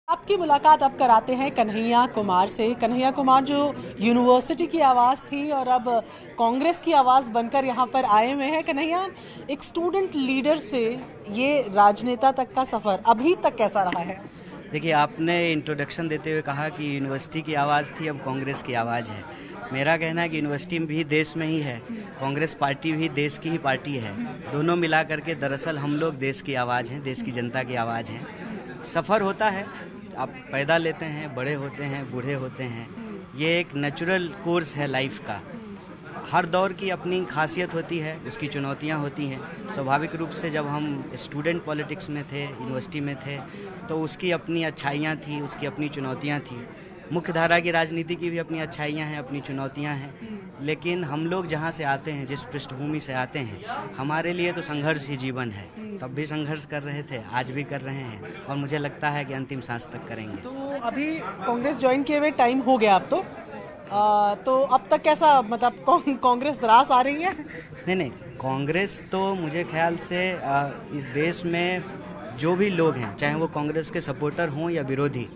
आपकी मुलाकात अब कराते हैं कन्हैया कुमार से। कन्हैया कुमार जो यूनिवर्सिटी की आवाज़ थी और अब कांग्रेस की आवाज़ बनकर यहाँ पर आए हुए हैं। कन्हैया, एक स्टूडेंट लीडर से ये राजनेता तक का सफ़र अभी तक कैसा रहा है? देखिए, आपने इंट्रोडक्शन देते हुए कहा कि यूनिवर्सिटी की आवाज़ थी, अब कांग्रेस की आवाज़ है। मेरा कहना है कि यूनिवर्सिटी भी देश में ही है, कांग्रेस पार्टी भी देश की ही पार्टी है। दोनों मिला करके दरअसल हम लोग देश की आवाज़ हैं, देश की जनता की आवाज़ हैं। सफ़र होता है, आप पैदा लेते हैं, बड़े होते हैं, बूढ़े होते हैं। ये एक नेचुरल कोर्स है लाइफ का। हर दौर की अपनी खासियत होती है, उसकी चुनौतियां होती हैं। स्वाभाविक रूप से जब हम स्टूडेंट पॉलिटिक्स में थे, यूनिवर्सिटी में थे, तो उसकी अपनी अच्छाइयां थी, उसकी अपनी चुनौतियां थी। मुख्य धारा की राजनीति की भी अपनी अच्छाइयां हैं, अपनी चुनौतियां हैं। लेकिन हम लोग जहां से आते हैं, जिस पृष्ठभूमि से आते हैं, हमारे लिए तो संघर्ष ही जीवन है। तब भी संघर्ष कर रहे थे, आज भी कर रहे हैं और मुझे लगता है कि अंतिम सांस तक करेंगे। तो अभी कांग्रेस ज्वाइन किए हुए टाइम हो गया अब तो अब तक कैसा, मतलब कांग्रेस रास आ रही है? नहीं, कांग्रेस तो मुझे ख्याल से इस देश में जो भी लोग हैं, चाहे वो कांग्रेस के सपोर्टर हों या विरोधी,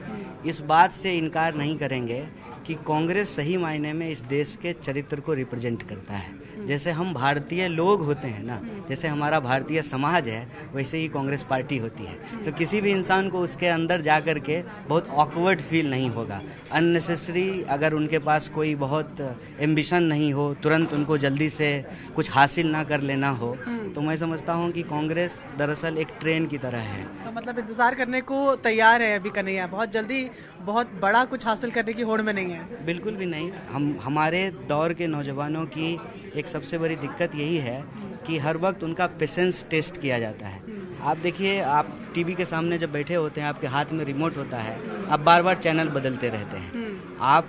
इस बात से इनकार नहीं करेंगे कि कांग्रेस सही मायने में इस देश के चरित्र को रिप्रेजेंट करता है। जैसे हम भारतीय लोग होते हैं ना, जैसे हमारा भारतीय समाज है, वैसे ही कांग्रेस पार्टी होती है। तो किसी भी इंसान को उसके अंदर जा कर के बहुत ऑकवर्ड फील नहीं होगा। अननेसेसरी अगर उनके पास कोई बहुत एम्बिशन नहीं हो, तुरंत उनको जल्दी से कुछ हासिल ना कर लेना हो, तो मैं समझता हूँ कि कांग्रेस दरअसल एक ट्रेन की तरह है। तो मतलब इंतजार करने को तैयार है अभी कन्हैया, बहुत जल्दी बहुत बड़ा कुछ हासिल करने की होड़ में नहीं है? बिल्कुल भी नहीं। हमारे दौर के नौजवानों की एक सबसे बड़ी दिक्कत यही है कि हर वक्त उनका पेशेंस टेस्ट किया जाता है। आप देखिए, आप टीवी के सामने जब बैठे होते हैं, आपके हाथ में रिमोट होता है, आप बार बार चैनल बदलते रहते हैं। आप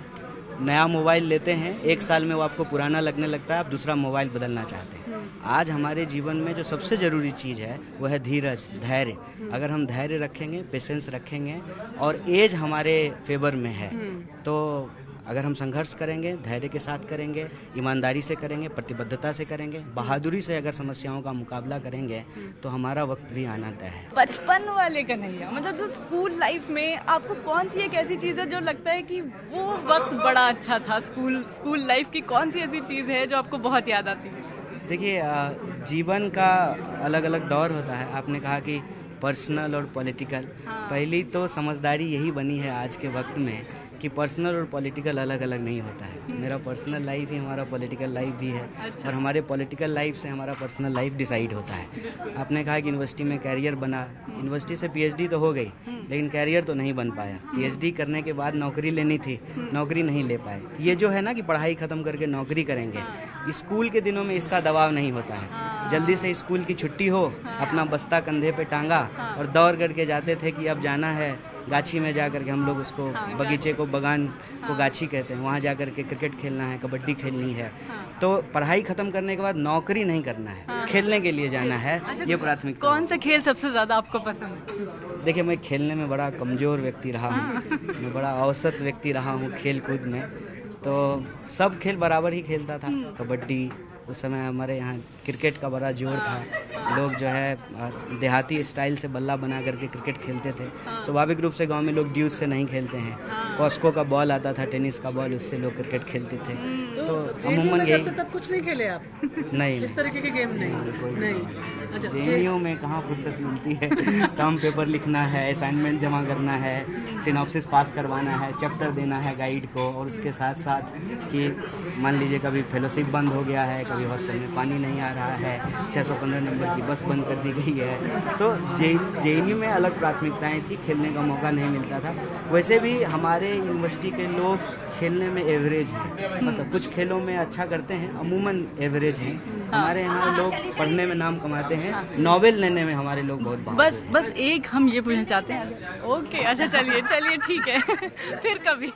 नया मोबाइल लेते हैं, एक साल में वो आपको पुराना लगने लगता है, आप दूसरा मोबाइल बदलना चाहते हैं। आज हमारे जीवन में जो सबसे ज़रूरी चीज़ है वो है धीरज, धैर्य। अगर हम धैर्य रखेंगे, पेशेंस रखेंगे और एज हमारे फेवर में है, तो अगर हम संघर्ष करेंगे, धैर्य के साथ करेंगे, ईमानदारी से करेंगे, प्रतिबद्धता से करेंगे, बहादुरी से अगर समस्याओं का मुकाबला करेंगे, तो हमारा वक्त भी आना तय है। बचपन वाले कन्हैया, मतलब जो स्कूल लाइफ में आपको कौन सी एक ऐसी चीज़ है जो लगता है कि वो वक्त बड़ा अच्छा था? स्कूल लाइफ की कौन सी ऐसी चीज़ है जो आपको बहुत याद आती है? देखिए, जीवन का अलग अलग दौर होता है। आपने कहा कि पर्सनल और पॉलिटिकल। पहली तो समझदारी यही बनी है आज के वक्त में कि पर्सनल और पॉलिटिकल अलग अलग नहीं होता है। मेरा पर्सनल लाइफ ही हमारा पॉलिटिकल लाइफ भी है। अच्छा। और हमारे पॉलिटिकल लाइफ से हमारा पर्सनल लाइफ डिसाइड होता है। आपने कहा कि यूनिवर्सिटी में कैरियर बना, यूनिवर्सिटी से पीएचडी तो हो गई, लेकिन कैरियर तो नहीं बन पाया। पीएचडी करने के बाद नौकरी लेनी थी, नौकरी नहीं ले पाए। ये जो है ना कि पढ़ाई ख़त्म करके नौकरी करेंगे, स्कूल के दिनों में इसका दबाव नहीं होता है। जल्दी से स्कूल की छुट्टी हो, अपना बस्ता कंधे पे टांगा और दौड़ करके जाते थे कि अब जाना है गाछी में जा कर के, हम लोग उसको बगीचे को, बगान को गाछी कहते हैं, वहाँ जा कर के क्रिकेट खेलना है, कबड्डी खेलनी है। तो पढ़ाई खत्म करने के बाद नौकरी नहीं करना है, खेलने के लिए जाना है। ये प्राथमिकता। कौन सा खेल सबसे ज़्यादा आपको पसंद है? देखिए, मैं खेलने में बड़ा कमज़ोर व्यक्ति रहा हूँ, मैं बड़ा औसत व्यक्ति रहा हूँ खेल कूद में। तो सब खेल बराबर ही खेलता था। कबड्डी, उस समय हमारे यहाँ क्रिकेट का बड़ा जोर था। लोग जो है देहाती स्टाइल से बल्ला बना करके क्रिकेट खेलते थे। स्वाभाविक रूप से गांव में लोग ड्यूज से नहीं खेलते हैं। कॉस्को का बॉल आता था, टेनिस का बॉल, उससे लोग क्रिकेट खेलते थे। तो अमूमन यही। तब कुछ नहीं खेले आप? नहीं, इस तरीके के गेम नहीं। अच्छा, जेएनयू में कहाँ फुर्सत मिलती है। टर्म पेपर लिखना है, असाइनमेंट जमा करना है, सिनॉप्सिस पास करवाना है, चैप्टर देना है गाइड को, और उसके साथ साथ कि मान लीजिए कभी फेलोशिप बंद हो गया है, कभी हॉस्टल में पानी नहीं आ रहा है, 615 नंबर की बस बंद कर दी गई है। तो जेएनयू में अलग प्राथमिकताएं थी, खेलने का मौका नहीं मिलता था। वैसे भी हमारे यूनिवर्सिटी के लोग खेलने में एवरेज हैं, मतलब कुछ खेलों में अच्छा करते हैं, अमूमन एवरेज हैं। हमारे यहाँ लोग पढ़ने में नाम कमाते हैं, नॉवेल लेने में हमारे लोग बहुत बस एक हम ये पूछना चाहते हैं। ओके, अच्छा, चलिए ठीक है। फिर कभी